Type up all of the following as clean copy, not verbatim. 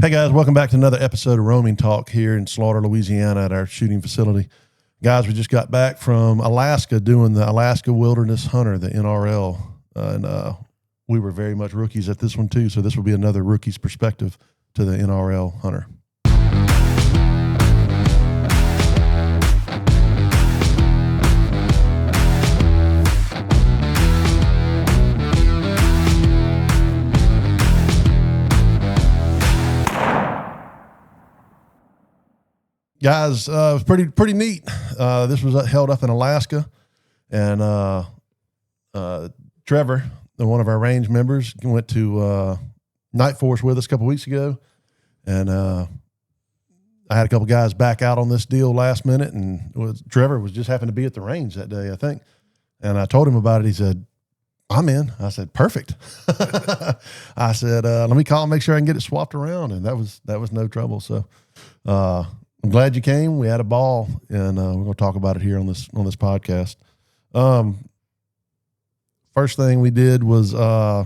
Hey guys, welcome back to another episode of Roaming Talk here in Slaughter, Louisiana at our shooting facility. Guys, we just got back from Alaska doing the Alaska Wilderness Hunter, the NRL, and we were very much rookies at this one too, so this will be another rookie's perspective to the NRL Hunter. Guys, it was pretty neat. This was held up in Alaska, and Trevor, one of our range members, went to Night Force with us a couple weeks ago, and I had a couple guys back out on this deal last minute, and Trevor was just happened to be at the range that day, I think, and I told him about it. He said, "I'm in." I said, "Perfect." I said, "Let me call and make sure I can get it swapped around," and that was no trouble. So. I'm glad you came. We had a ball, and we're going to talk about it here on this podcast. First thing we did was my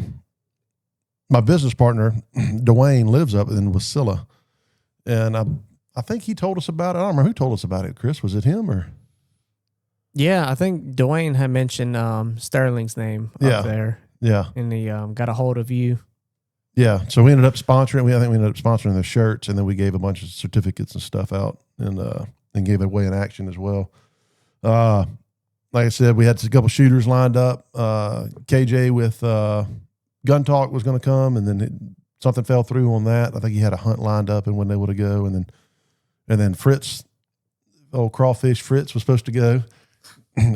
business partner, Dwayne, lives up in Wasilla, and I think he told us about it. I don't remember who told us about it, Chris. Was it him or? Yeah, I think Dwayne had mentioned Sterling's name up there. Yeah. And he got a hold of you. Yeah, so we ended up sponsoring. I think we ended up sponsoring the shirts, and then we gave a bunch of certificates and stuff out, and gave it away in action as well. Like I said, we had a couple shooters lined up. KJ with Gun Talk was going to come, and then something fell through on that. I think he had a hunt lined up and wasn't able to go, and then Fritz, old crawfish Fritz, was supposed to go.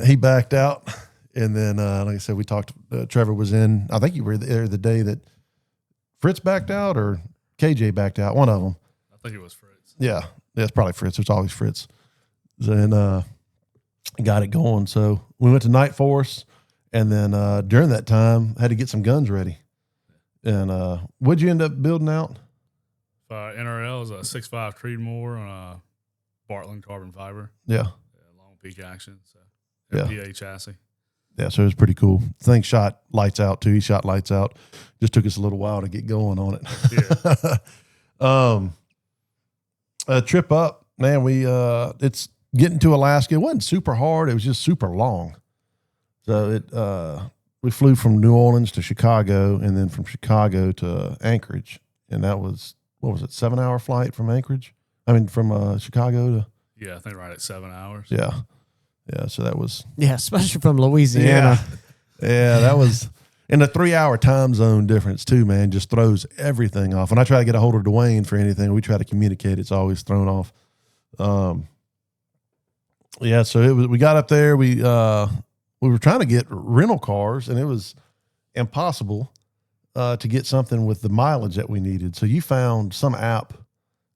He backed out, and then like I said, we talked. Trevor was in. I think you were there the day that Fritz backed out or KJ backed out, one of them. I think it was Fritz. Yeah, it's probably Fritz. It's always Fritz. And got it going. So we went to Night Force, and then during that time, had to get some guns ready. And what'd you end up building out? NRL is a 6.5 Creedmoor on a Bartland carbon fiber. Yeah. Long peak action. So yeah. PA chassis. Yeah, so it was pretty cool. Thing shot lights out too. He shot lights out. Just took us a little while to get going on it. Yeah. A trip up, man. It's getting to Alaska. It wasn't super hard. It was just super long. So we flew from New Orleans to Chicago, and then from Chicago to Anchorage, and that was 7-hour flight from Anchorage. I mean, from Chicago to. Yeah, I think right at 7 hours. Yeah. Yeah, so that was... Yeah, especially from Louisiana. Yeah, that was... And the 3-hour time zone difference, too, man, just throws everything off. When I try to get a hold of Dwayne for anything, we try to communicate, it's always thrown off. Yeah, so we got up there. We were trying to get rental cars, and it was impossible to get something with the mileage that we needed. So you found some app,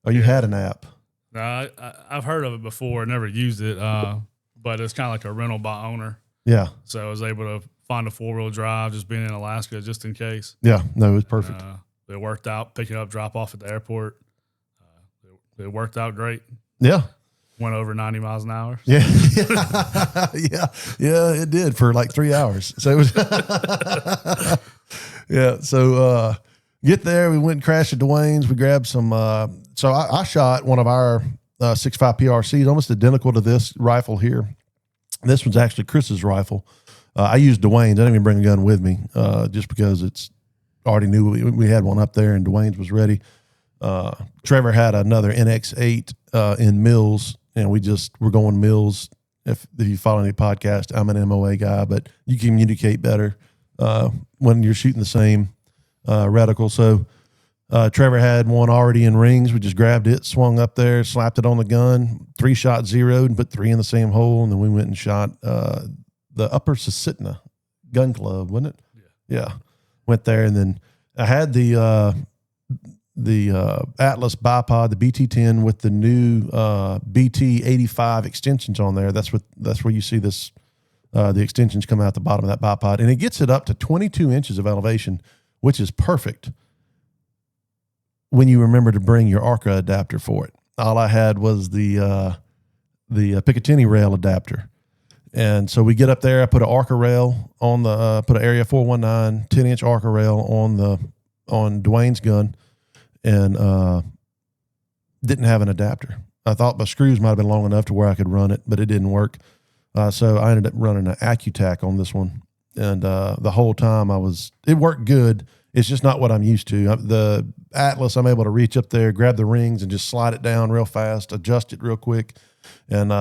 or you had an app. No, I've heard of it before. Never used it. But it's kind of like a rental by owner. Yeah. So I was able to find a 4-wheel drive just being in Alaska just in case. Yeah. No, it was perfect. It worked out, pick it up, drop off at the airport. It worked out great. Yeah. Went over 90 miles an hour. Yeah. Yeah, it did for like 3 hours. So it was yeah. So get there, we went and crashed at Dwayne's. We grabbed some so I shot one of our 6.5 PRCs, almost identical to this rifle here. This one's actually Chris's rifle. I used Dwayne's. I didn't even bring a gun with me just because it's already knew we had one up there, and Dwayne's was ready. Trevor had another NX8 in Mills, and we're going Mills. If you follow any podcast, I'm an MOA guy, but you communicate better when you're shooting the same reticle. So Trevor had one already in rings. We just grabbed it, swung up there, slapped it on the gun, 3-shot zeroed, and put 3 in the same hole. And then we went and shot the Upper Susitna gun club, wasn't it? Yeah. Went there, and then I had the Atlas bipod, the BT10 with the new BT85 extensions on there. That's where you see this the extensions come out the bottom of that bipod, and it gets it up to 22 inches of elevation, which is perfect when you remember to bring your ARCA adapter for it. All I had was the Picatinny rail adapter. And so we get up there, I put an ARCA rail on the, put an Area 419 10-inch ARCA rail on Dwayne's gun, and didn't have an adapter. I thought my screws might have been long enough to where I could run it, but it didn't work. So I ended up running an AccuTac on this one. And the whole time it worked good. It's just not what I'm used to. The Atlas, I'm able to reach up there, grab the rings, and just slide it down real fast, adjust it real quick. And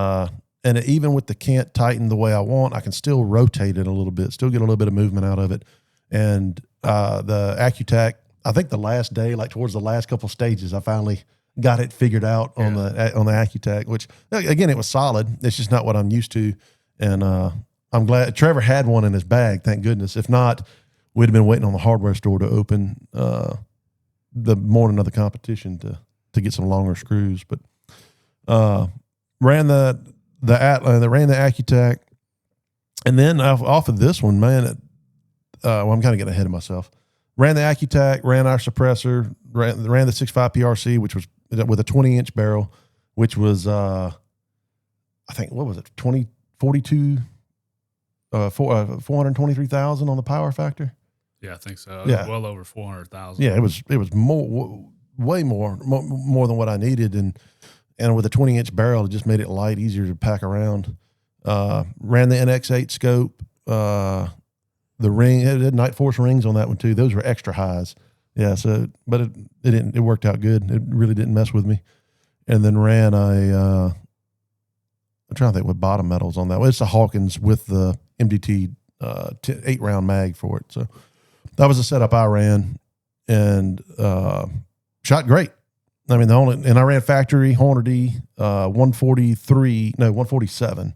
even with the cant tightened the way I want, I can still rotate it a little bit, still get a little bit of movement out of it. And the AccuTac, I think the last day, like towards the last couple stages, I finally got it figured out on the AccuTac, which again, it was solid. It's just not what I'm used to. And I'm glad Trevor had one in his bag. Thank goodness. If not, we'd have been waiting on the hardware store to open the morning of the competition to get some longer screws. But ran the AccuTac, and then off of this one, man. I'm kind of getting ahead of myself. Ran the AccuTac, ran our suppressor, ran the 6.5 PRC, which was with a 20-inch barrel, which was I think, what was it, 423,000 on the power factor. Yeah, I think so. Yeah. Well over 400,000. Yeah, it was way more than what I needed, and with a 20-inch barrel, it just made it light, easier to pack around. Ran the NX8 scope. The ring, it had Night Force rings on that one too. Those were extra highs. Yeah. So, but it worked out good. It really didn't mess with me. And then ran I'm trying to think what bottom metals on that. Well, it's the Hawkins with the MDT 8-round mag for it. So that was the setup I ran, and shot great. I mean, and I ran factory Hornady 147.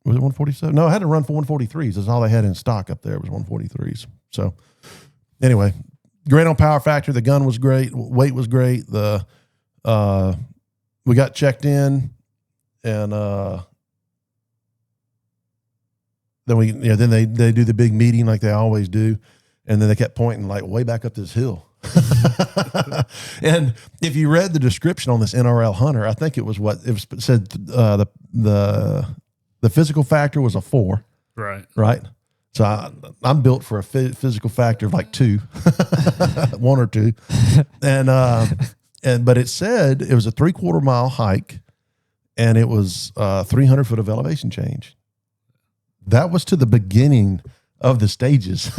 Was it 147? No, I had to run for 143s. That's all they had in stock up there was 143s. So anyway, great on power factor. The gun was great. Weight was great. We got checked in, and then they do the big meeting like they always do, and then they kept pointing like way back up this hill. And if you read the description on this NRL Hunter, I think it said the physical factor was a 4. Right. So I'm built for a physical factor of like 2, 1 or 2. But it said it was a 3/4 mile hike, and it was 300 foot of elevation change. That was to the beginning of the stages.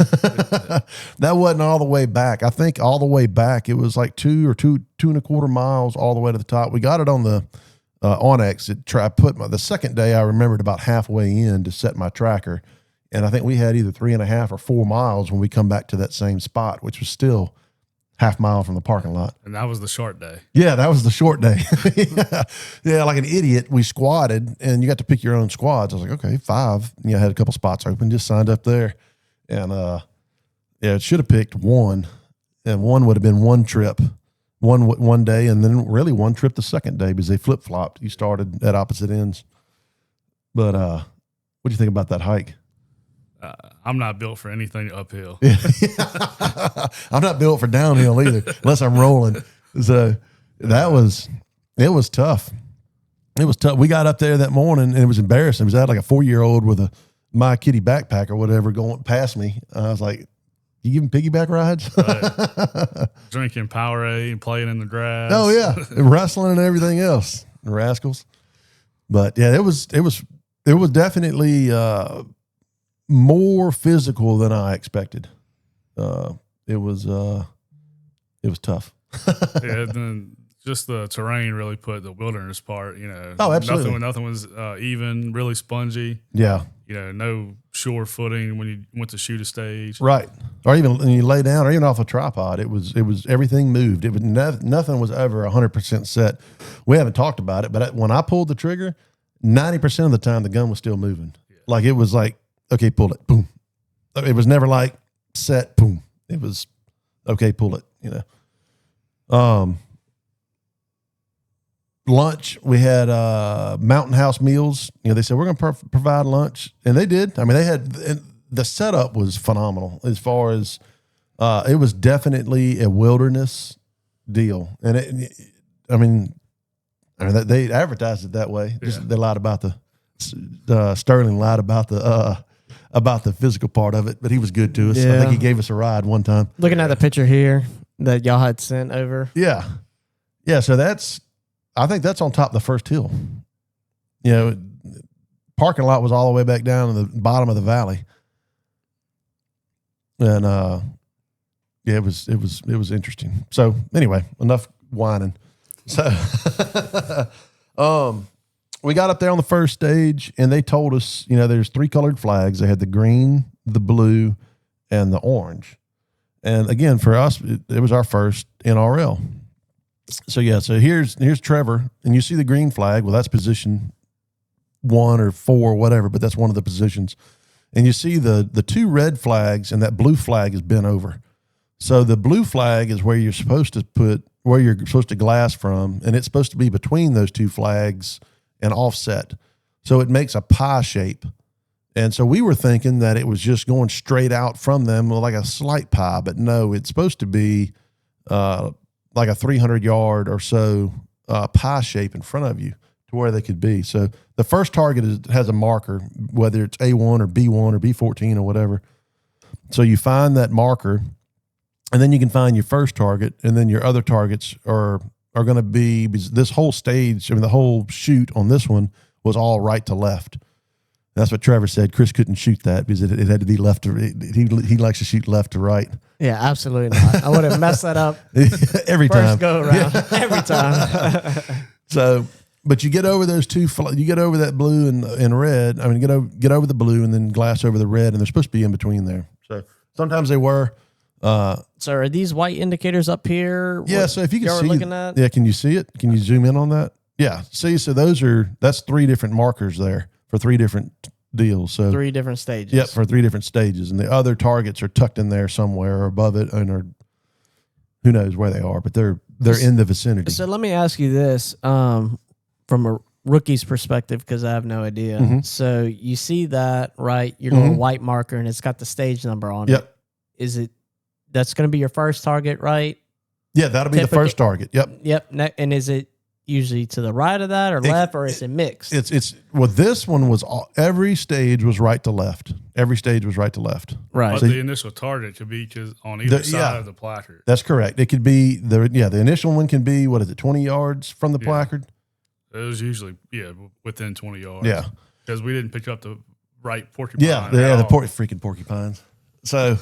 That wasn't all the way back. I think all the way back, it was like 2.25 miles all the way to the top. We got it on the Onyx. The second day, I remembered about halfway in to set my tracker. And I think we had either 3.5 or 4 miles when we come back to that same spot, which was still half mile from the parking lot. And that was the short day. Yeah, that was the short day. Yeah, like an idiot, we squatted, and you got to pick your own squads. I was like, okay, 5. I had a couple spots open, just signed up there. And it should have picked 1. And 1 would have been one trip, one day, and then really one trip the second day because they flip-flopped. You started at opposite ends. But what do you think about that hike? I'm not built for anything uphill. I'm not built for downhill either, unless I'm rolling. So it was tough. It was tough. We got up there that morning, and it was embarrassing. It was like a 4-year-old with a My Kitty backpack or whatever going past me. I was like, you give him piggyback rides? Right. Drinking Powerade and playing in the grass. Oh, yeah. Wrestling and everything else. The rascals. But, yeah, it was definitely more physical than I expected. It was tough. Yeah, then just the terrain really put the wilderness part, Oh, absolutely. Nothing was even, really spongy. Yeah. No sure footing when you went to shoot a stage. Right. Or even when you lay down or even off a tripod, it was everything moved. It was nothing was ever 100% set. We haven't talked about it, but when I pulled the trigger, 90% of the time the gun was still moving. Yeah. Like it was like, okay, pull it, boom. It was never like set, boom. It was okay, pull it, Lunch, we had Mountain House meals. They said, we're going to provide lunch. And they did. I mean, the setup was phenomenal as far as it was definitely a wilderness deal. And they advertised it that way. Yeah. They lied about Sterling lied about the physical part of it, but he was good to us. Yeah. I think he gave us a ride one time. Looking at the picture here, that y'all had sent over. Yeah. Yeah. So I think that's on top of the first hill. You know, parking lot was all the way back down in the bottom of the valley. And, yeah, it was interesting. So anyway, enough whining. So, we got up there on the first stage and they told us, you know, there's 3 colored flags. They had the green, the blue, and the orange. And again, for us, it was our first NRL. So yeah, so here's Trevor, and you see the green flag. Well, that's position 1 or 4, whatever, but that's one of the positions. And you see the 2 red flags, and that blue flag is bent over. So the blue flag is where you're supposed to glass from, and it's supposed to be between those 2 flags and offset. So it makes a pie shape. And so we were thinking that it was just going straight out from them like a slight pie, but no, it's supposed to be like a 300-yard or so pie shape in front of you to where they could be. So the first target has a marker, whether it's A1 or B1 or B14 or whatever. So you find that marker, and then you can find your first target, and then your other targets are going to be, this whole stage, I mean, the whole shoot on this one was all right to left. That's what Trevor said. Chris couldn't shoot that because it had to be left to, he likes to shoot left to right. Yeah, absolutely not. I would have messed that up every time. First go around, every time. So, but you get over those 2, you get over that blue and red. I mean, get over the blue and then glass over the red, and they're supposed to be in between there. So sometimes they were. So are these white indicators up here? Yeah. So if you can see, looking at? Yeah, can you see it? Can you zoom in on that? Yeah. See, so that's 3 different markers there for 3 different deals. So 3 different stages. Yep, for 3 different stages, and the other targets are tucked in there somewhere or above it, and or who knows where they are, but they're in the vicinity. So let me ask you this, from a rookie's perspective, because I have no idea. Mm-hmm. So you see that, right? Your little white marker, and it's got the stage number on Yep. it. That's going to be your first target, right? Yeah, that'll be the first target. Yep. Yep. And is it usually to the right of that or left, or is it mixed? It's well, this one was every stage was right to left. Every stage was right to left. Right. But So the initial target could be on either side of the placard. That's correct. It could be the initial one can be, 20 yards from the placard? It was usually, within 20 yards. Yeah. Because we didn't pick up the right porcupine. The freaking porcupines. So,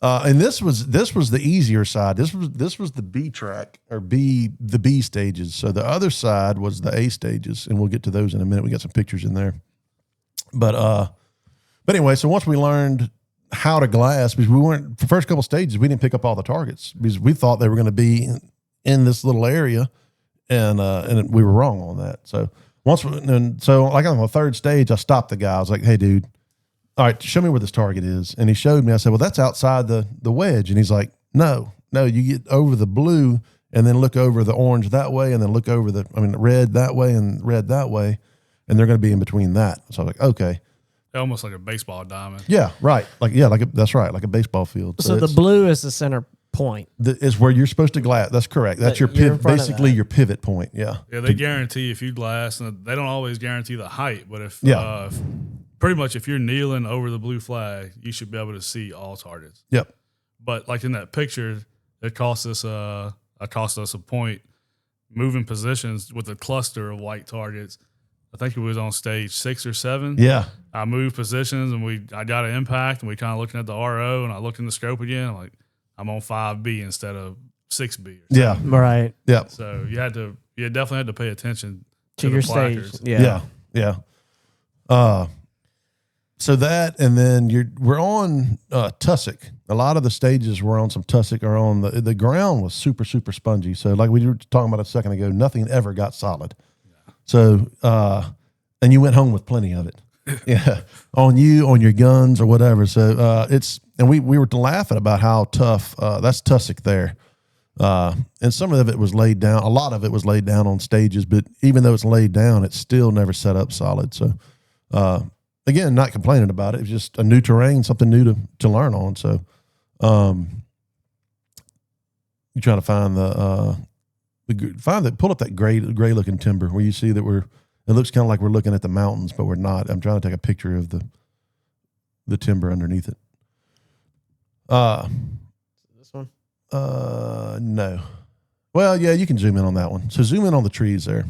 and this was the easier side. This was the B track or the B stages. So the other side was the A stages, and we'll get to those in a minute. We got some pictures in there. But anyway, so once we learned how to glass, because the first couple stages, we didn't pick up all the targets because we thought they were going to be in this little area, and we were wrong on that. So like on the third stage, I stopped the guy. I was like, "Hey, dude, all right, show me where this target is." And he showed me. I said, "Well, that's outside the wedge." And he's like, No, you get over the blue and then look over the orange that way, and then look over the red that way and red that way, and they're going to be in between that." So I was like, "Okay." Almost like a baseball diamond. Yeah, right. That's right, like a baseball field. So the blue is the center point. Is where you're supposed to glass. That's correct. That's your basically your pivot point. Yeah. Yeah, they guarantee if you glass, and they don't always guarantee the height, but if pretty much if you're kneeling over the blue flag, you should be able to see all targets. Yep. But like in that picture, it cost us a point moving positions with a cluster of white targets. I think it was on stage 6 or 7. Yeah. I moved positions and I got an impact, and we kind of looking at the RO, and I looked in the scope again. I'm like, I'm on 5B instead of 6B. Yeah. Right. Yeah. So you definitely had to pay attention to your placards. stage. Yeah. Yeah. So that, and then we're on tussock. A lot of the stages were on some tussock, or on the ground was super, super spongy. So like we were talking about a second ago, nothing ever got solid. Yeah. So, and you went home with plenty of it. Yeah. On your guns or whatever. So and we were laughing about how tough, that's tussock there. And some of it was laid down. A lot of it was laid down on stages, but even though it's laid down, it's still never set up solid. So, again, not complaining about it. It was just a new terrain, something new to learn on. So, you're trying to find pull up that gray looking timber where you see that it looks kind of like we're looking at the mountains, but we're not. I'm trying to take a picture of the timber underneath it. This one? No. Well, yeah, you can zoom in on that one. So zoom in on the trees there.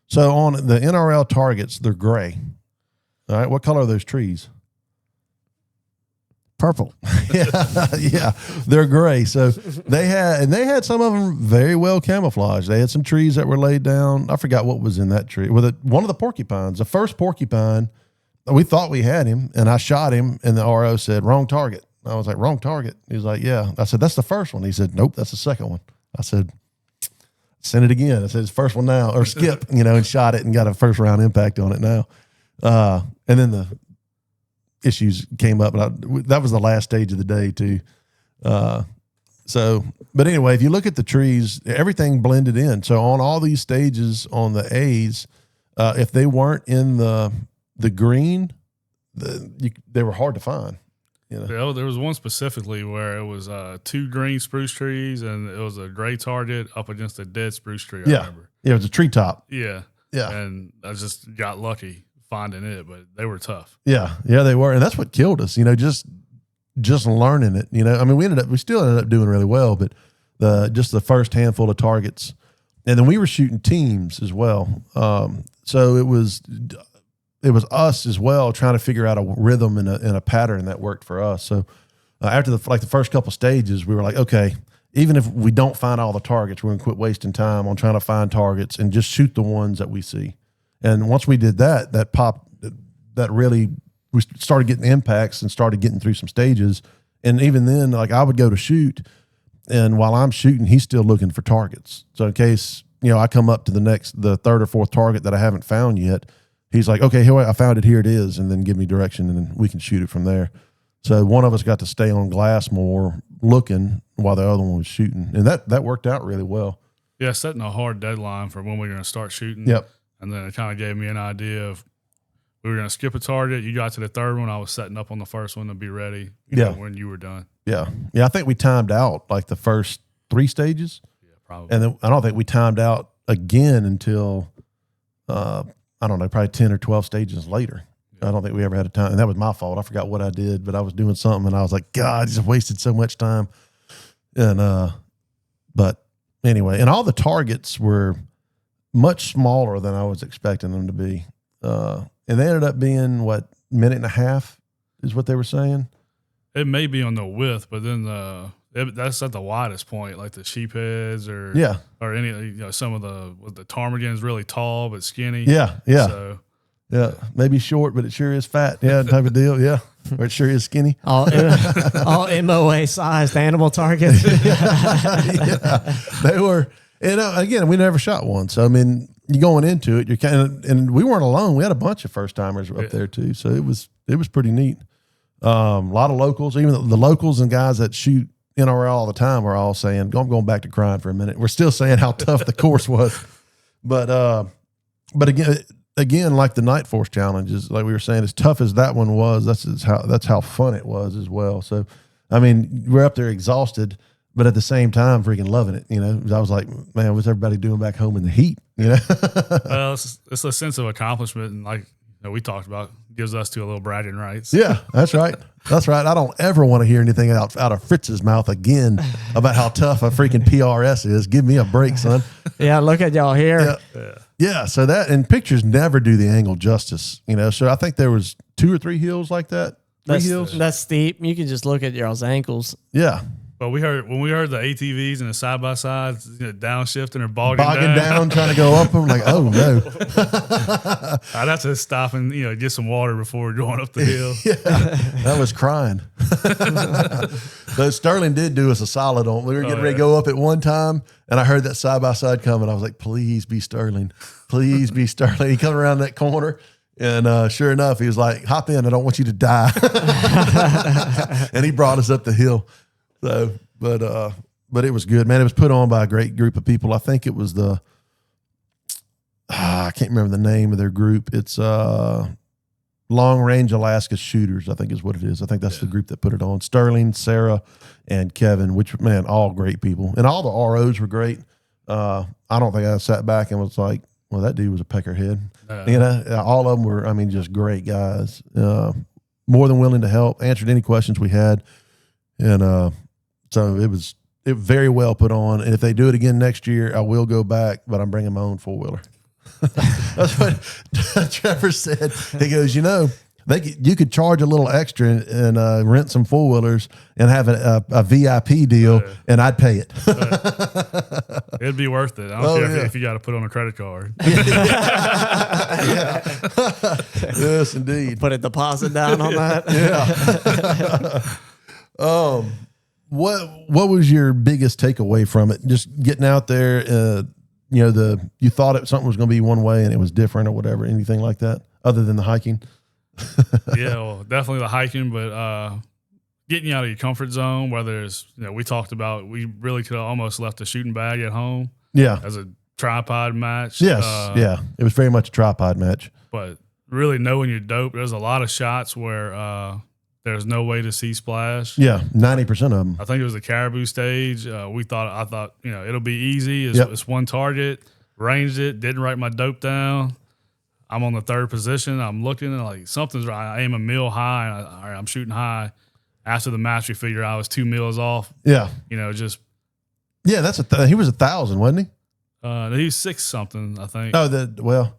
So on the NRL targets, they're gray. All right. What color are those trees? Purple. yeah, they're gray. So they had some of them very well camouflaged. They had some trees that were laid down. I forgot what was in that tree. One of the porcupines, the first porcupine, we thought we had him, and I shot him, and the RO said, wrong target. I was like, wrong target. He was like, yeah. I said, that's the first one. He said, nope, that's the second one. I said, send it again. I said, it's first one now, or skip, and shot it and got a first round impact on it now. And then the issues came up, but that was the last stage of the day too. But anyway, if you look at the trees, everything blended in. So on all these stages on the A's, if they weren't in the green, they were hard to find. Yeah, there was one specifically where it was 2 green spruce trees and it was a gray target up against a dead spruce tree. I remember. Yeah, it was a treetop. Yeah. Yeah. And I just got lucky finding it, but they were tough. Yeah, they were. And that's what killed us, just learning it. I mean, we still ended up doing really well, but just the first handful of targets. And then we were shooting teams as well. So it was us as well trying to figure out a rhythm and a pattern that worked for us. So after the first couple stages, we were like, okay, even if we don't find all the targets, we're going to quit wasting time on trying to find targets and just shoot the ones that we see. And once we did that we started getting impacts and started getting through some stages. And even then, like I would go to shoot, and while I'm shooting, he's still looking for targets. So in case, I come up to the third or fourth target that I haven't found yet, he's like, okay, here, I found it. Here it is. And then give me direction, and then we can shoot it from there. So one of us got to stay on glass more looking while the other one was shooting. And that worked out really well. Yeah, setting a hard deadline for when we were going to start shooting. Yep. And then it kind of gave me an idea of we were going to skip a target. You got to the third one. I was setting up on the first one to be ready when you were done. Yeah. Yeah, I think we timed out like the first 3 stages. Yeah, probably. And then I don't think we timed out again until, I don't know, probably 10 or 12 stages later. Yeah. I don't think we ever had a time. And that was my fault. I forgot what I did, but I was doing something and I was like, God, I just wasted so much time. And, but anyway, and all the targets were much smaller than I was expecting them to be. And they ended up being minute and a half is what they were saying. It may be on the width, but then that's at the widest point, like the sheepheads or any, some of the ptarmigan is really tall but skinny. Yeah. So, yeah, maybe short, but it sure is fat. Yeah, type of deal. Yeah, or it sure is skinny. All MOA sized animal targets. Yeah, they were. And again, we never shot one, so I mean, you going into it, you're kind of, and we weren't alone. We had a bunch of first timers up there too, so it was pretty neat. A lot of locals, even the locals and guys that shoot NRL all the time, are all saying, "I'm going back to crying for a minute." We're still saying how tough the course was, but again, like the Night Force challenges, like we were saying, as tough as that one was, that's how fun it was as well. So, I mean, we're up there exhausted, but at the same time, freaking loving it. I was like, man, what's everybody doing back home in the heat? Well, it's a sense of accomplishment, and like we talked about, gives us a little bragging rights. Yeah, that's right. That's right. I don't ever want to hear anything out of Fritz's mouth again about how tough a freaking PRS is. Give me a break, son. Yeah, look at y'all here. Yeah. So that, and pictures never do the angle justice. So I think there was 2 or 3 hills like that. 3 hills. That's steep. You can just look at y'all's ankles. Yeah. But when we heard the ATVs and the side by sides, downshifting or bogging down, trying to go up them, like, oh no! I'd have to stop and get some water before going up the hill. Yeah, I was crying. But Sterling did do us a solid on. We were getting ready to go up at one time, and I heard that side by side coming. I was like, please be Sterling, please be Sterling. He come around that corner. And sure enough, he was like, hop in. I don't want you to die. And he brought us up the hill. So, but it was good, man. It was put on by a great group of people. I think it was I can't remember the name of their group. It's Long Range Alaska Shooters, I think is what it is. I think that's the group that put it on. Sterling, Sarah, and Kevin, which, man, all great people. And all the ROs were great. I don't think I sat back and was like, well, that dude was a peckerhead. All of them were, just great guys. More than willing to help, answered any questions we had. And so it was it very well put on. And if they do it again next year, I will go back, but I'm bringing my own 4-wheeler. That's what Trevor said. He goes, you could charge a little extra and rent some 4-wheelers and have a VIP deal, and I'd pay it. It'd be worth it. I don't care if you got to put on a credit card. Yes, indeed. Put a deposit down on that. Yeah. What was your biggest takeaway from it? Just getting out there, you thought something was going to be one way and it was different or whatever. Anything like that, other than the hiking? Yeah, well, definitely the hiking, but getting you out of your comfort zone. Whether it's we talked about, we really could have almost left a shooting bag at home. Yeah, as a tripod match. Yes, it was very much a tripod match. But really knowing your dope, there's a lot of shots where there's no way to see splash. Yeah, 90% of them. I think it was the caribou stage. I thought it'll be easy. It's one target. Ranged it. Didn't write my dope down. I'm on the third position. I'm looking and like something's right. I aim a mil high. And I'm shooting high. After the match, we figured I was 2 mils off. Yeah. Just. Yeah, that's he was 1,000, wasn't he? He was 6 something, I think. Oh,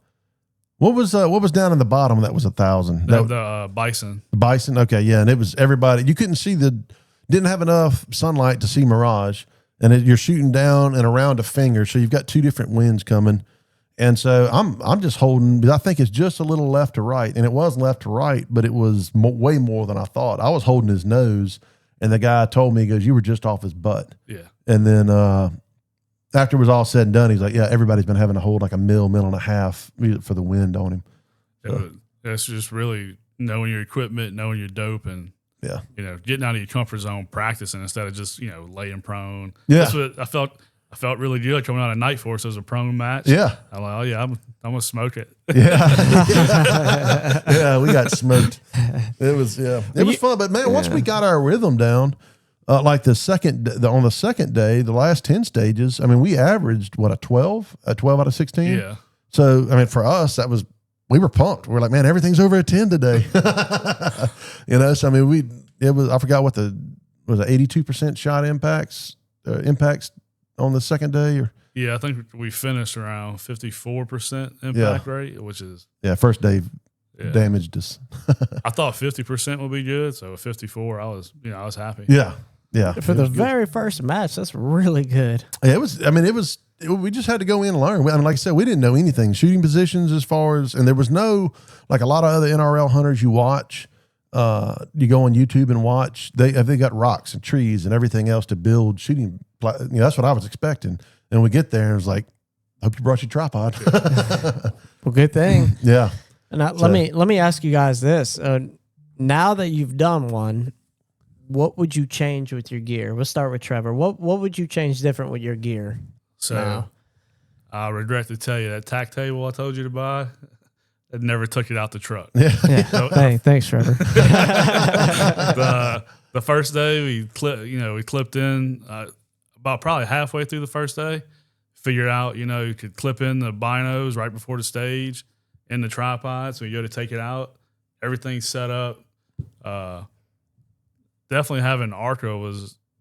what was down in the bottom that was 1,000? The bison. The bison. Okay. Yeah. And it was everybody, you couldn't see didn't have enough sunlight to see mirage, and you're shooting down and around a finger. So you've got 2 different winds coming. And so I'm just holding. I think it's just a little left to right, and it was left to right, but it was way more than I thought. I was holding his nose, and the guy told me, he goes, "You were just off his butt." Yeah. And then after it was all said and done, he's like, "Yeah, everybody's been having to hold like a mil and a half for the wind on him." So. It's just really knowing your equipment, knowing your dope, and getting out of your comfort zone, practicing instead of just laying prone. Yeah. That's what I felt really good coming out of Night Force as a prone match. Yeah. I'm like, oh yeah, I'm gonna smoke it. Yeah. Yeah, we got smoked. It was fun, but man, once we got our rhythm down, like on the second day, the last 10 stages, I mean, we averaged a 12 out of 16. Yeah. So I mean, for us, we were pumped. We were like, man, everything's over a 10 today. So I mean, I forgot what was 82% shot impacts on the second day, or I think we finished around 54% impact rate, which is first day damaged us. I thought 50% would be good, so 54, I was happy. Yeah. For the very first match, that's really good. Yeah, it was. I mean, we just had to go in and learn. I mean, like I said, we didn't know anything shooting positions and there was no, like a lot of other NRL hunters you watch. You go on YouTube and watch. They got rocks and trees and everything else to build shooting. That's what I was expecting. And we get there and it was like, hope you brought your tripod. Well, good thing. Yeah. And let me ask you guys this: now that you've done one, what would you change with your gear? We'll start with Trevor. What would you change different with your gear? So now? I regret to tell you that tack table I told you to buy, it never took it out the truck. Yeah. So, thanks, Trevor. The first day we clipped in about probably halfway through the first day, figured out, you could clip in the binos right before the stage in the tripod. So you go to take it out, everything's set up. Definitely having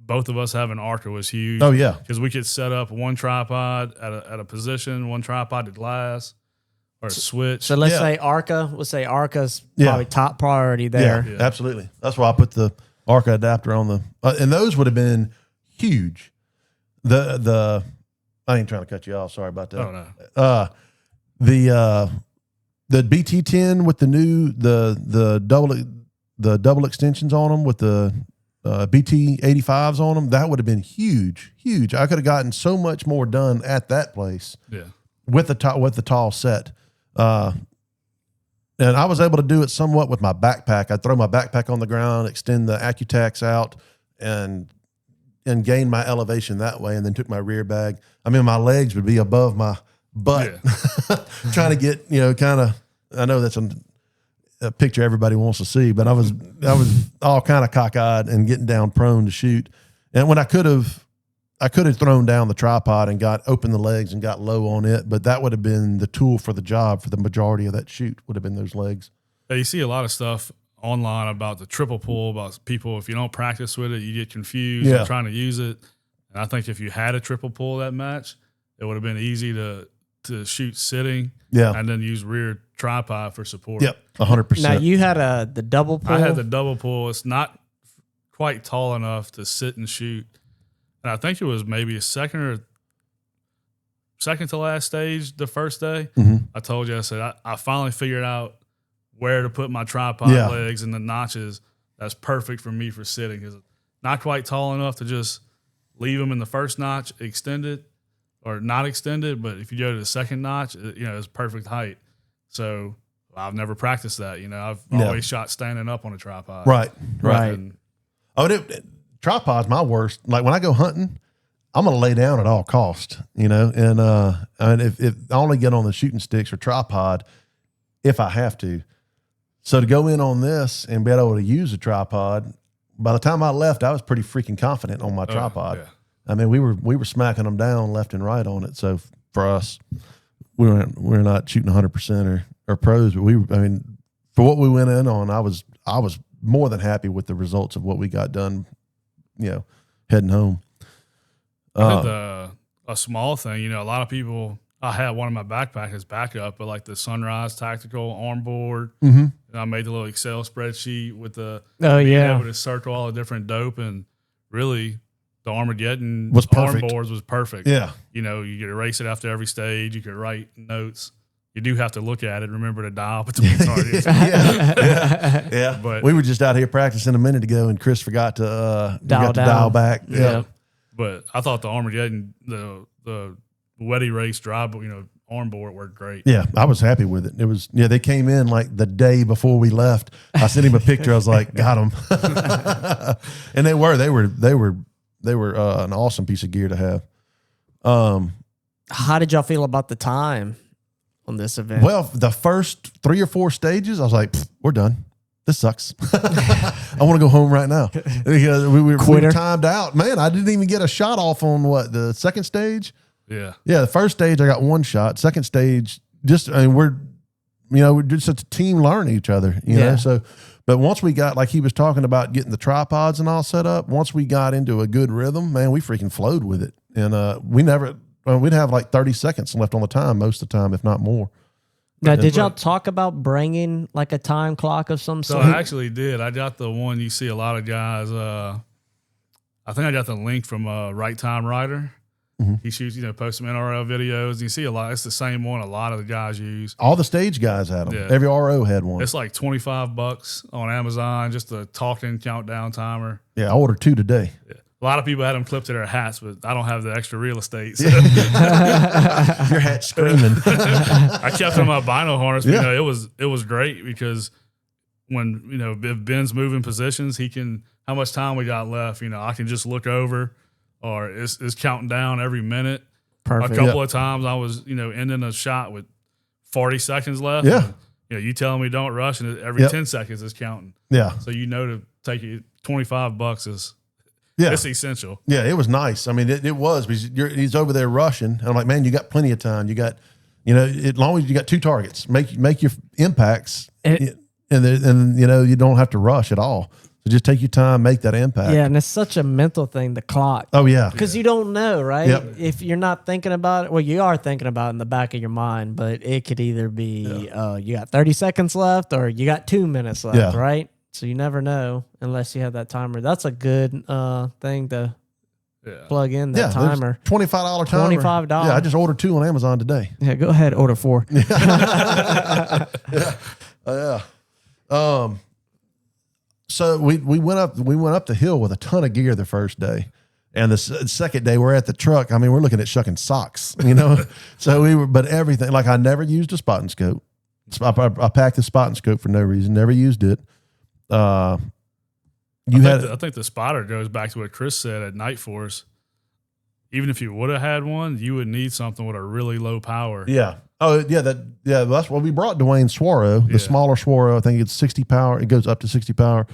both of us having Arca was huge. Oh yeah. Because we could set up one tripod at a position, one tripod to glass, or switch. So let's say Arca's probably top priority there. Yeah, absolutely. That's why I put the Arca adapter on the, and those would have been huge. I ain't trying to cut you off. Sorry about that. Oh no. The BT10 with the new the double extensions on them with the BT85s on them, that would have been huge. I could have gotten so much more done at that place. Yeah. With the tall set. And I was able to do it somewhat with my backpack. I'd throw my backpack on the ground, extend the Accutax out, and gain my elevation that way, and then took my rear bag. I mean, my legs would be above my butt, trying to get, kind of, I know that's a picture everybody wants to see, but I was all kind of cockeyed and getting down prone to shoot. And when I could have thrown down the tripod and opened the legs and got low on it, but that would have been the tool for the job for the majority of that shoot, would have been those legs. Yeah, you see a lot of stuff online about the triple pull, about people, if you don't practice with it, you get confused trying to use it. And I think if you had a triple pull that match, it would have been easy to shoot sitting. Yeah. And then use rear tripod for support. Yep. 100%. Now you had the double pull. I had the double pull. It's not quite tall enough to sit and shoot. And I think it was maybe a second to last stage the first day. I told you, I said, I finally figured out where to put my tripod legs and the notches. That's perfect for me for sitting, because not quite tall enough to just leave them in the first notch extended or not extended. But if you go to the second notch, it's perfect height. So I've never practiced that. I've always shot standing up on a tripod. Right. And, Tripod's my worst. Like when I go hunting, I'm going to lay down at all cost, and if I only get on the shooting sticks or tripod if I have to. So to go in on this and be able to use a tripod, by the time I left, I was pretty freaking confident on my tripod. Yeah. I mean, we were smacking them down left and right on it. So for us, we're not shooting 100% or pros, but for what we went in on, I was more than happy with the results of what we got done, heading home. I think a small thing, a lot of people, I had one in my backpack as backup, but like the Sunrise Tactical arm board, and I made the little Excel spreadsheet with being able to circle all the different dope, and really the Armageddon was perfect. Arm boards was perfect. Yeah. You could erase it after every stage. You could write notes. You do have to look at it, remember to dial between targets. yeah. But we were just out here practicing a minute ago, and Chris forgot to dial back. Yeah. But I thought the Armageddon, the wet erase drive, arm board worked great. Yeah, I was happy with it. It was they came in like the day before we left. I sent him a picture. I was like, got them, and they were an awesome piece of gear to have. How did y'all feel about the time on this event? Well, the first 3 or 4 stages, I was like, we're done. This sucks. I want to go home right now because we were timed out. Man, I didn't even get a shot off on the second stage. Yeah. Yeah. The first stage, I got 1 shot. Second stage, we're just such a team learning each other, you know? So, but once we got, like he was talking about getting the tripods and all set up, once we got into a good rhythm, man, we freaking flowed with it. And we'd have like 30 seconds left on the time most of the time, if not more. Now, did y'all talk about bringing like a time clock of some sort? So I actually did. I got the one you see a lot of guys. I think I got the link from Right Time Rider. He shoots, posts some NRL videos. And you see a lot. It's the same one a lot of the guys use. All the stage guys had them. Yeah. Every RO had one. It's like $25 on Amazon, just a talking countdown timer. Yeah, I ordered 2 today. Yeah. A lot of people had them clipped to their hats, but I don't have the extra real estate. So. Your hat's screaming. I kept them on my vinyl harness. Yeah. But, it was great because when if Ben's moving positions, he can. How much time we got left? I can just look over, or it's counting down every minute. Perfect. A couple of times I was ending a shot with 40 seconds left. Yeah. And, you telling me don't rush, and every 10 seconds is counting. Yeah. So to take it $25 is. Yeah, it's essential. Yeah, it was nice. I mean, it was because he's over there rushing, and I'm like, man, you got plenty of time. You got, as long as you got 2 targets, make your impacts, and you don't have to rush at all. So just take your time, make that impact. Yeah, and it's such a mental thing, the clock. Oh yeah, because you don't know, right? Yep. If you're not thinking about it, well, you are thinking about it in the back of your mind, but it could either be you got 30 seconds left or you got 2 minutes left, right? So you never know unless you have that timer. That's a good thing to plug in, that timer. $25 timer. $25. Yeah, I just ordered 2 on Amazon today. Yeah, go ahead, order 4. So we went up the hill with a ton of gear the first day. And the second day we're at the truck. I mean, we're looking at shucking socks, So but everything, like I never used a spotting scope. I packed the spotting scope for no reason, never used it. I think the spotter goes back to what Chris said at Night Force. Even if you would have had one, you would need something with a really low power. Yeah. Oh yeah. That's what we brought. Dwayne Swaro, the smaller Swaro. I think it's 60 power. It goes up to 60 power.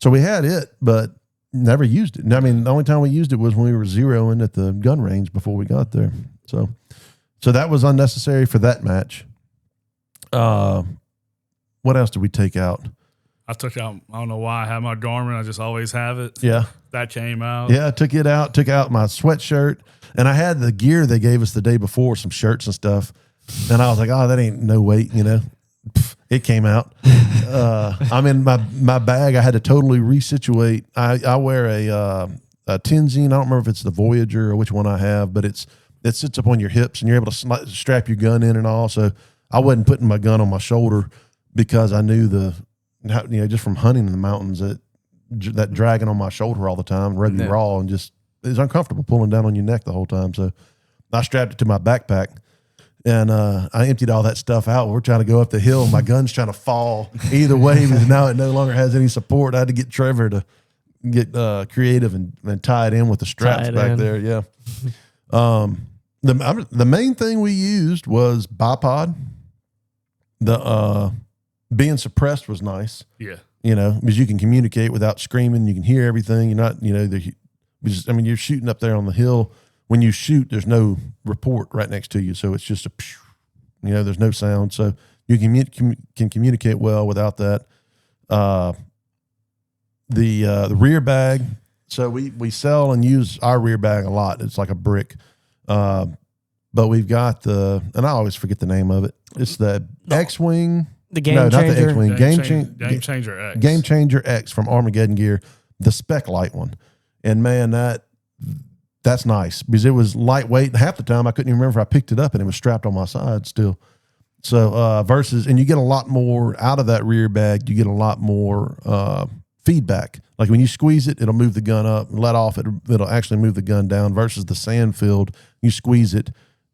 So we had it, but never used it. I mean, the only time we used it was when we were zeroing at the gun range before we got there. So that was unnecessary for that match. What else did we take out? I took out, I don't know why I have my Garmin. I just always have it. Yeah. That came out. Yeah, I took it out, took out my sweatshirt, and I had the gear they gave us the day before, some shirts and stuff. And I was like, oh, that ain't no weight, you know. It came out. I'm in my bag. I had to totally resituate. I wear a Tenzing. I don't remember if it's the Voyager or which one I have, but it sits up on your hips and you're able to strap your gun in and all. So I wasn't putting my gun on my shoulder because I knew just from hunting in the mountains that dragging on my shoulder all the time, rugged raw, and just it's uncomfortable pulling down on your neck the whole time. So I strapped it to my backpack. And I emptied all that stuff out. We're trying to go up the hill. My gun's trying to fall either way because now it no longer has any support. I had to get Trevor to get creative and tie it in with the straps back there. Yeah. The main thing we used was bipod. The being suppressed was nice. Yeah. You know, because you can communicate without screaming. You can hear everything. You're not, you're shooting up there on the hill. When you shoot, there's no report right next to you, so it's just there's no sound. So you can communicate well without that. The rear bag. So we sell and use our rear bag a lot. It's like a brick, but we've got and I always forget the name of it. It's the X-Wing. The Game Changer. Not the X-Wing. Game Changer X. Game Changer X from Armageddon Gear, the spec light one, and man, that's nice because it was lightweight. Half the time I couldn't even remember if I picked it up and it was strapped on my side still. So and you get a lot more out of that rear bag. You get a lot more feedback. Like when you squeeze it, it'll move the gun up. Let off, it'll actually move the gun down. Versus the sand filled, you squeeze it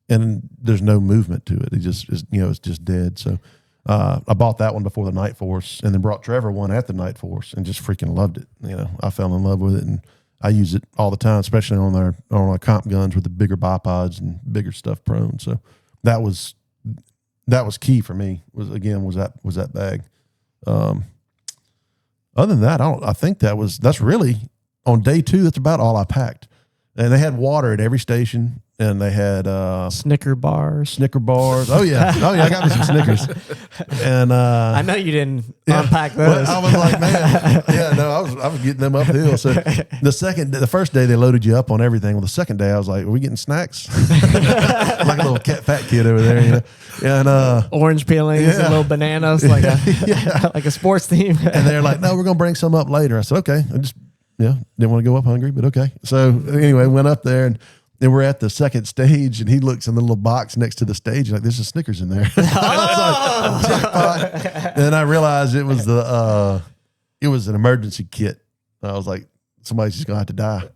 and there's no movement to it. It just is, it's just dead. So I bought that one before the Night Force, and then brought Trevor one at the Night Force, and just freaking loved it. I fell in love with it, and I use it all the time, especially on our comp guns with the bigger bipods and bigger stuff prone. So that was key for me. Was that bag. Other than that, I think that's really on day 2. That's about all I packed. And they had water at every station, and they had Snicker bars. Oh yeah, I got me some Snickers. And I know you didn't unpack those. Well, I was like, man, I was getting them uphill. So the first day they loaded you up on everything. Well, the second day I was like, are we getting snacks? Like a little fat kid over there, And orange peelings and little bananas, like a sports team. And they're like, no, we're gonna bring some up later. I said, okay. I just didn't want to go up hungry, but okay. So anyway, went up there and we're at the second stage, and he looks in the little box next to the stage, like, there's a Snickers in there. I was like, jackpot. And I realized it was an emergency kit. I was like, somebody's just gonna have to die.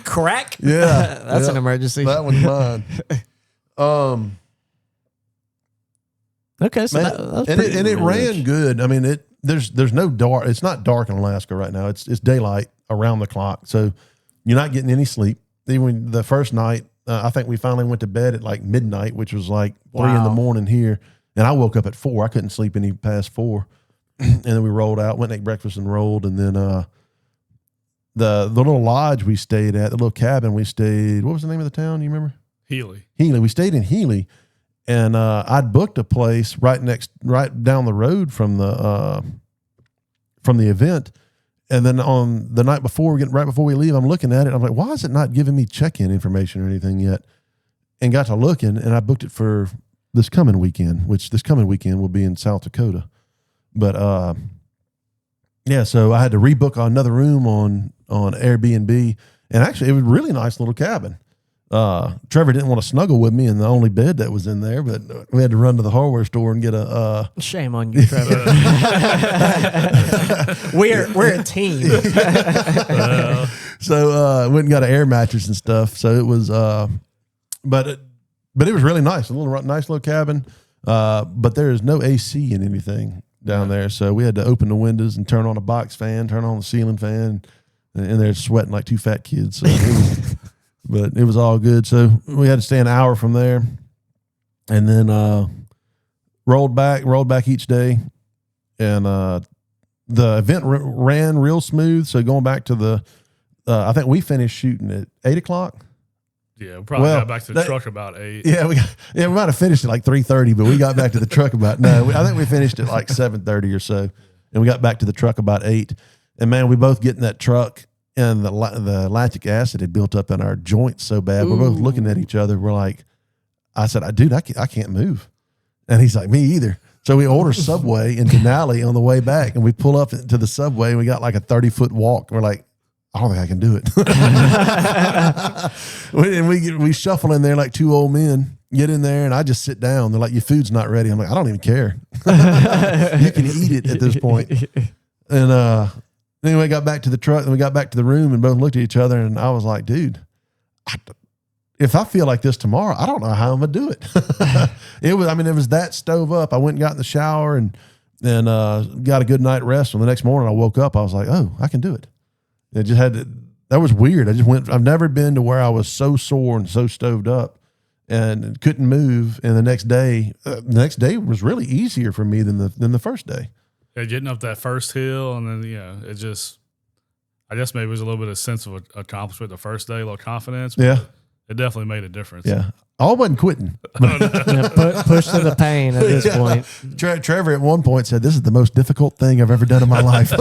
Crack? Yeah. That's an emergency. That one's mine. Okay, so man, it ran good. I mean, there's no dark. It's not dark in Alaska right now. It's daylight around the clock, so you're not getting any sleep. Even the first night, I think we finally went to bed at like midnight, which was like 3 a.m. here, and I woke up at 4. I couldn't sleep any past 4, and then we rolled out, went and ate breakfast, and rolled, and then the little lodge we stayed at, the little cabin we stayed. What was the name of the town? You remember? Healy. We stayed in Healy. And I'd booked a place right down the road from the event, and then on the night before, right before we leave, I'm looking at it. I'm like, why is it not giving me check-in information or anything yet? And got to looking, and I booked it for this coming weekend, which this coming weekend will be in South Dakota. But so I had to rebook another room on Airbnb, and actually, it was a really nice little cabin. Trevor didn't want to snuggle with me in the only bed that was in there, but we had to run to the hardware store and get a shame on you, Trevor. We're a team. So went and got an air mattress and stuff. So it was but it was really nice. Nice little cabin. But there is no AC in anything down there. So we had to open the windows and turn on a box fan, turn on the ceiling fan, and they're sweating like 2 fat kids. So but it was all good. So we had to stay an hour from there, and then rolled back each day, and the event ran real smooth. So going back to I think we finished shooting at 8:00. Yeah, we probably got back to the truck about 8. Yeah, we might have finished at like 3:30, but we got back to the truck about I think we finished at like 7:30 or so, and we got back to the truck about 8. And man, we both get in that truck, and the lactic acid had built up in our joints so bad. We're both looking at each other. We're like, I said, dude, I can't move. And he's like, me either. So we order Subway in Denali on the way back, and we pull up to the Subway, and we got like a 30-foot walk. We're like, I don't think I can do it. And we shuffle in there like two old men, get in there, and I just sit down. They're like, your food's not ready. I'm like, I don't even care. You can eat it at this point. And then we got back to the truck, and we got back to the room, and both looked at each other, and I was like, dude, if I feel like this tomorrow, I don't know how I'm gonna do it. It was that stove up. I went and got in the shower and got a good night rest. And the next morning I woke up, I was like, oh, I can do it. It just that was weird. I've never been to where I was so sore and so stoved up and couldn't move. And the next day was really easier for me than the first day. Yeah, getting up that first hill, and then I guess maybe it was a little bit of sense of accomplishment the first day, a little confidence. Yeah. It definitely made a difference. Yeah. I wasn't quitting. Push to the pain at this point. Trevor at one point said, this is the most difficult thing I've ever done in my life.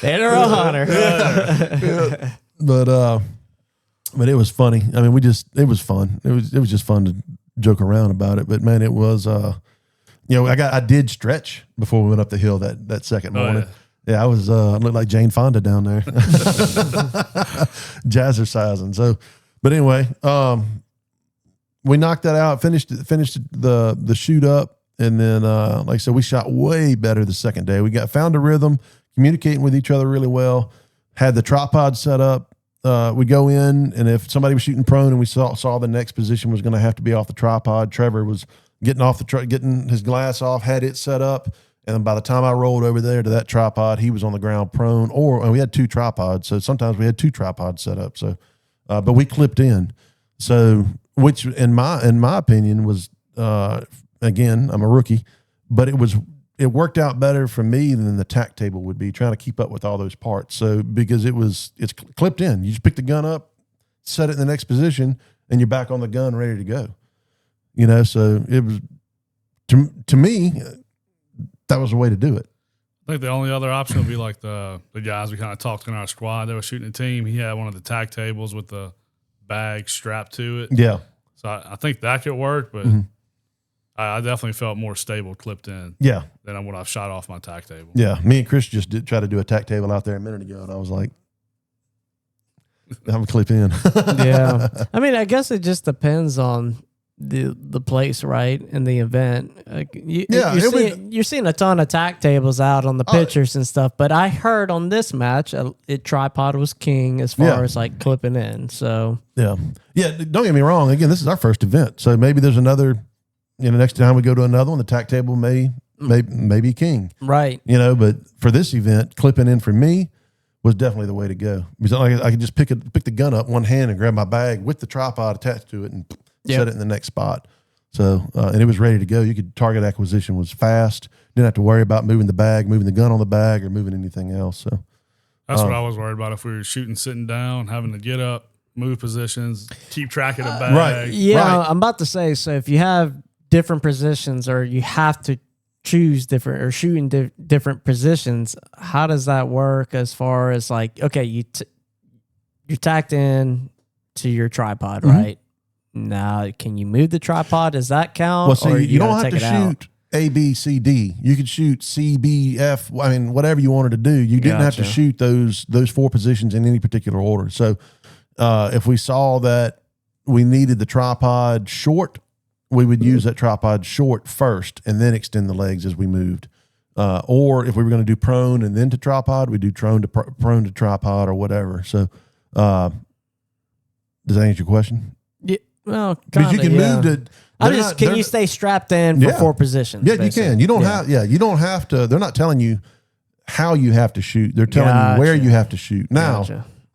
NRL Hunter. Yeah. But it was funny. I mean, it was fun. It was just fun to joke around about it. But man, it was, I did stretch before we went up the hill that second morning. Yeah. Yeah, I was looked like Jane Fonda down there, jazzercising. So, but anyway, we knocked that out, finished the shoot up, and then like I said, we shot way better the second day. We found a rhythm, communicating with each other really well. Had the tripod set up. We go in, and if somebody was shooting prone, and we saw the next position was going to have to be off the tripod, Trevor was getting off the truck, getting his glass off, had it set up. And by the time I rolled over there to that tripod, he was on the ground prone, and we had two tripods. So sometimes we had two tripods set up. So, but we clipped in. So, which in my opinion was, again, I'm a rookie, but it worked out better for me than the tack table would be, trying to keep up with all those parts. So, because it's clipped in, you just pick the gun up, set it in the next position, and you're back on the gun ready to go. So it was, to me, that was the way to do it. I think the only other option would be like the guys we kind of talked in our squad that was shooting a team. He had one of the tack tables with the bag strapped to it. Yeah. So I think that could work, but I definitely felt more stable clipped in. Yeah. Than what I've shot off my tack table. Yeah. Me and Chris just try to do a tack table out there a minute ago, and I was like, I'm going to clip in. Yeah. I mean, I guess it just depends on the place, right, in the event. You're seeing a ton of tack tables out on the pictures and stuff, but I heard on this match tripod was king as far as like clipping in. So yeah, don't get me wrong, again, this is our first event, so maybe there's another, next time we go to another one, the tack table may be king, right? But for this event, clipping in for me was definitely the way to go, because I could just pick the gun up one hand and grab my bag with the tripod attached to it and set it in the next spot. So, and it was ready to go. Target acquisition was fast. Didn't have to worry about moving the bag, moving the gun on the bag, or moving anything else. So that's what I was worried about. If we were shooting, sitting down, having to get up, move positions, keep track of the bag. Right. Yeah. Right. I'm about to say, so if you have different positions, or you have to choose different, or shoot in different positions, how does that work as far as like, okay, you're tacked in to your tripod, right? Now, can you move the tripod? Does that count? Well, see, or you don't have to shoot A, B, C, D. You could shoot C, B, F. I mean, whatever you wanted to do. You didn't have to shoot those four positions in any particular order. So, if we saw that we needed the tripod short, we would use that tripod short first and then extend the legs as we moved. Or if we were going to do prone and then to tripod, we do prone to tripod or whatever. So, does that answer your question? Yeah. Well, because you can move to. Can you stay strapped in for four positions? Yeah, basically? You can. You don't have. Yeah, you don't have to. They're not telling you how you have to shoot. They're telling you where you have to shoot. Now,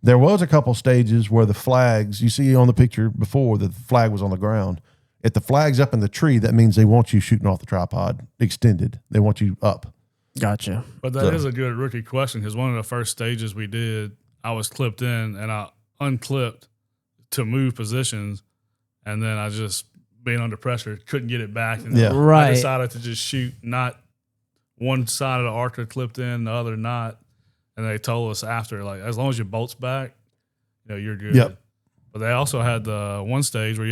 there was a couple stages where the flags, you see on the picture before, the flag was on the ground. If the flag's up in the tree, that means they want you shooting off the tripod extended. They want you up. Gotcha. But that is a good rookie question, because one of the first stages we did, I was clipped in and I unclipped to move positions. And then I just, being under pressure, couldn't get it back. And I decided to just shoot not one side of the archer clipped in, the other not. And they told us after, like, as long as your bolt's back, you're good. Yep. But they also had the one stage where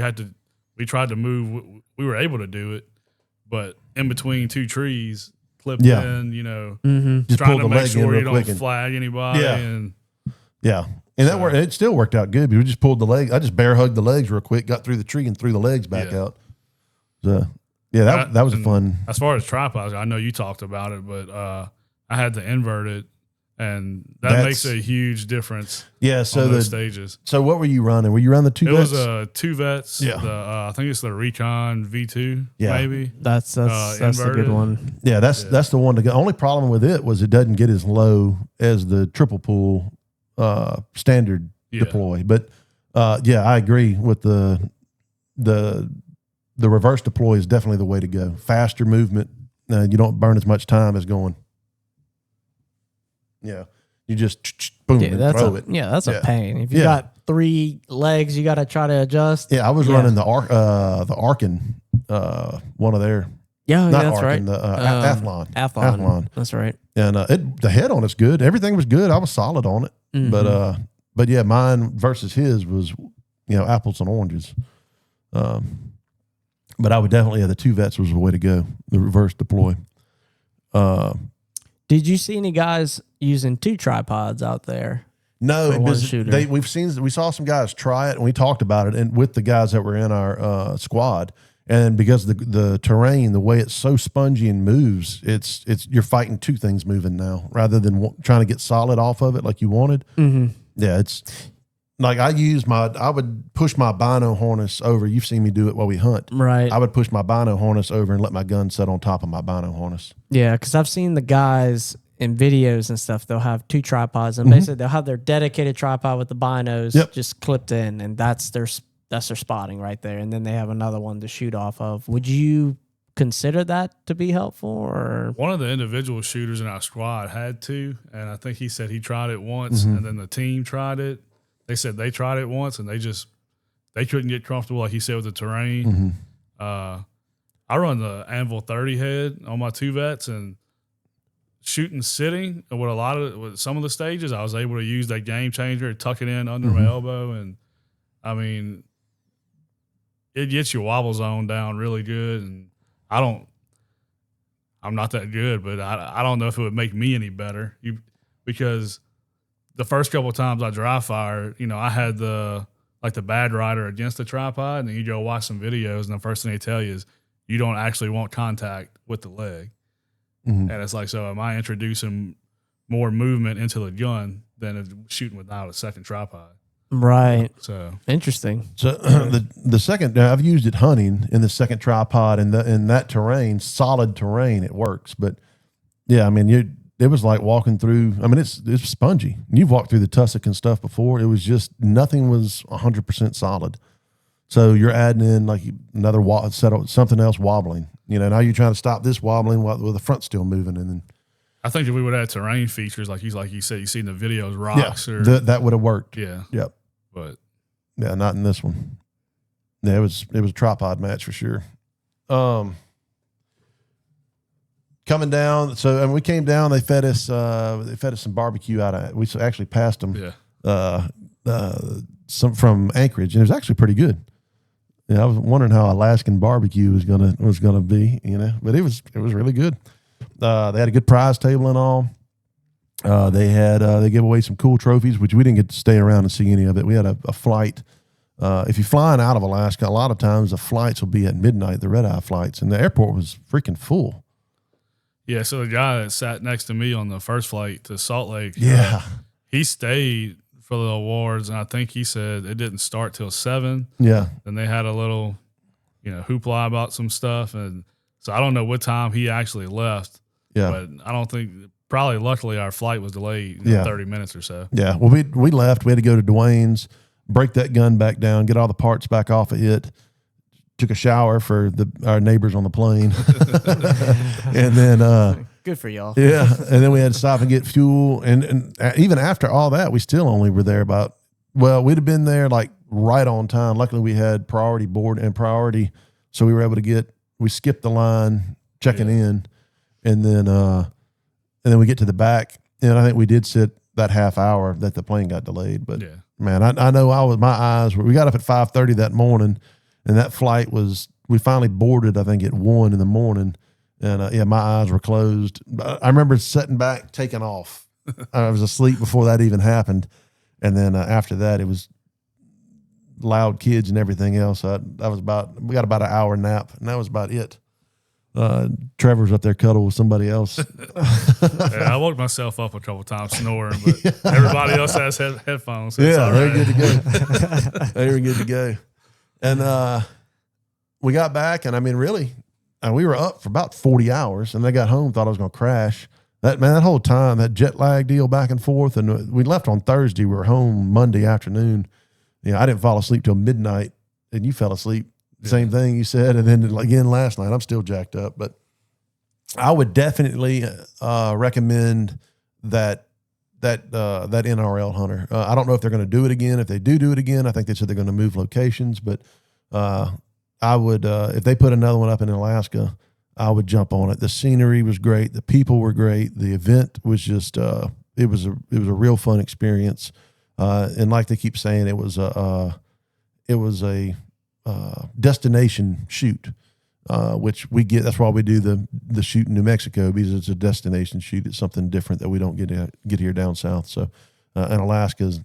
we tried to move. We were able to do it, but in between two trees, clipped in, Just trying pull to the make leg in sure real you don't quick flag anybody. Yeah. And that worked. It still worked out good. We just pulled the leg. I just bear hugged the legs real quick, got through the tree and threw the legs back out. So that was a fun. As far as tripods, I know you talked about it, but I had to invert it, and that makes a huge difference. Yeah. So on those stages. So what were you running? Were you running the two vets? It was two vets. Yeah. I think it's the Recon V2. Yeah. Maybe that's a good one. Yeah. That's the one to go. Only problem with it was it doesn't get as low as the triple pull standard deploy. But I agree with the reverse deploy is definitely the way to go. Faster movement. You don't burn as much time as going. Yeah. You just boom and throw it. Yeah, that's a pain. If you got 3 legs, you got to try to adjust. Yeah, I was running the Arkin, one of their. Yeah, not that's Arkin, right. the Athlon. That's right. And the head on it's good. Everything was good. I was solid on it. Mm-hmm. But yeah, mine versus his was, apples and oranges. But I would definitely the two vets was the way to go. The reverse deploy. Did you see any guys using 2 tripods out there? No, shooter? we saw some guys try it, and we talked about it, and with the guys that were in our squad. And because the terrain, the way it's so spongy and moves, it's you're fighting 2 things moving now rather than trying to get solid off of it like you wanted. Mm-hmm. Yeah, it's like I would push my bino harness over. You've seen me do it while we hunt. Right. I would push my bino harness over and let my gun set on top of my bino harness. Yeah, because I've seen the guys in videos and stuff. They'll have 2 tripods, and basically they'll have their dedicated tripod with the binos just clipped in, and that's their spotting right there. And then they have another one to shoot off of. Would you consider that to be helpful? Or one of the individual shooters in our squad had 2, and I think he said he tried it once, and then the team tried it. They said they tried it once, and they couldn't get comfortable, like he said, with the terrain. I run the Anvil 30 head on my 2 vets, and shooting sitting with some of the stages, I was able to use that game changer, tuck it in under my elbow, and I mean, it gets your wobble zone down really good. And I'm not that good, but I don't know if it would make me any better because the first couple of times I dry fire, I had the bad rider against the tripod, and then you go watch some videos, and the first thing they tell you is you don't actually want contact with the leg. And it's like, so am I introducing more movement into the gun than shooting without a second tripod? Right. So interesting. So the second, I've used it hunting in the second tripod in that terrain, solid terrain, it works. But yeah, I mean, it was like walking through. I mean, it's spongy. You've walked through the tussock and stuff before. It was just nothing was 100% solid. So you're adding in like another something else wobbling. Now you're trying to stop this wobbling while the front's still moving, and then. I think if we would add terrain features like you said, you see in the videos, rocks that would have worked. Yeah. Yep. But yeah, not in this one. Yeah, it was a tripod match for sure. Coming down, and we came down. They fed us some barbecue out of it. We actually passed them. Yeah. Some from Anchorage, and it was actually pretty good. Yeah, I was wondering how Alaskan barbecue was gonna be, but it was really good. They had a good prize table and all. They gave away some cool trophies, which we didn't get to stay around and see any of it. We had a flight. If you're flying out of Alaska, a lot of times the flights will be at midnight, the red-eye flights, and the airport was freaking full. Yeah, so the guy that sat next to me on the first flight to Salt Lake, he stayed for the awards, and I think he said it didn't start till 7. Yeah. And they had a little, hoopla about some stuff, and so I don't know what time he actually left. Yeah. But I don't think – probably luckily our flight was delayed 30 minutes or so. Yeah. Well, we left. We had to go to Dwayne's, break that gun back down, get all the parts back off of it, took a shower for our neighbors on the plane. And then good for y'all. Yeah. And then we had to stop and get fuel. And even after all that, we still only were there we'd have been there like right on time. Luckily, we had priority board and priority. So we were able to we skipped the line checking in. and then we get to the back, and I think we did sit that half hour that the plane got delayed. But man, I know my eyes were. We got up at 5:30 that morning, and that flight we finally boarded, I think, at 1 in the morning. And my eyes were closed. I remember sitting back, taking off. I was asleep before that even happened. And then after that, it was loud kids and everything else. We got about an hour nap, and that was about it. Trevor's up there cuddled with somebody else. I woke myself up a couple times snoring, but everybody else has headphones. So they're good to go. They were good to go. And we got back, and I mean, really, we were up for about 40 hours, and they got home, thought I was going to crash. That whole time, that jet lag deal back and forth, and we left on Thursday. We were home Monday afternoon. I didn't fall asleep till midnight, and you fell asleep. Same thing you said, and then again last night. I'm still jacked up, but I would definitely recommend that NRL Hunter. I don't know if they're going to do it again. If they do it again, I think they said they're going to move locations, but I would if they put another one up in Alaska, I would jump on it. The scenery was great. The people were great. The event was just it was a real fun experience. And like they keep saying, it was a destination shoot, which we get. That's why we do the shoot in New Mexico, because it's a destination shoot. It's something different that we don't get here down south. So, and Alaska's.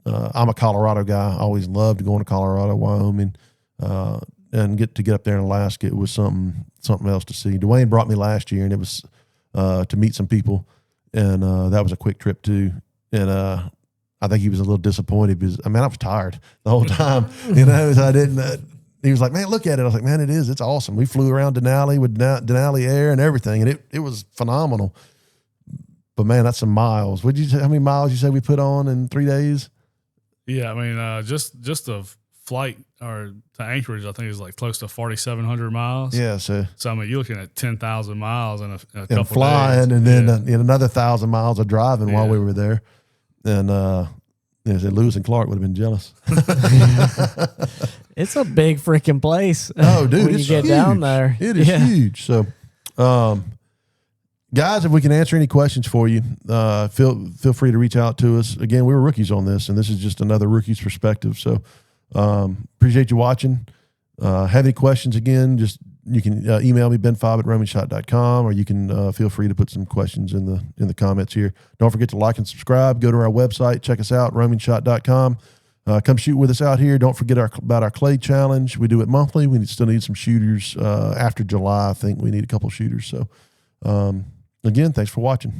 I'm a Colorado guy. I always loved going to Colorado, Wyoming, and get up there in Alaska. It was something else to see. Dwayne brought me last year, and it was to meet some people, and that was a quick trip too. And I think he was a little disappointed because I was tired the whole time. So I didn't. He was like, "Man, look at it." I was like, "Man, it's awesome." We flew around Denali with Denali Air and everything, and it was phenomenal. But man, that's some miles. How many miles you say we put on in 3 days? Yeah, I mean, just a flight or to Anchorage, I think is like close to 4,700 miles. Yeah, so I mean, you're looking at 10,000 miles in a couple of flying, days. And then another 1,000 miles of driving while we were there. And Lewis and Clark would have been jealous. It's a big freaking place. Oh, dude, when it's you get huge. down there. It is huge. So, guys, if we can answer any questions for you, feel free to reach out to us. Again, we were rookies on this, and this is just another rookie's perspective. So, appreciate you watching. Have any questions? Again, you can email me, ben5@romanshot.com, or you can feel free to put some questions in the comments here. Don't forget to like and subscribe. Go to our website. Check us out, romanshot.com. Come shoot with us out here. Don't forget about our clay challenge. We do it monthly. We still need some shooters. After July, I think we need a couple shooters. So, again, thanks for watching.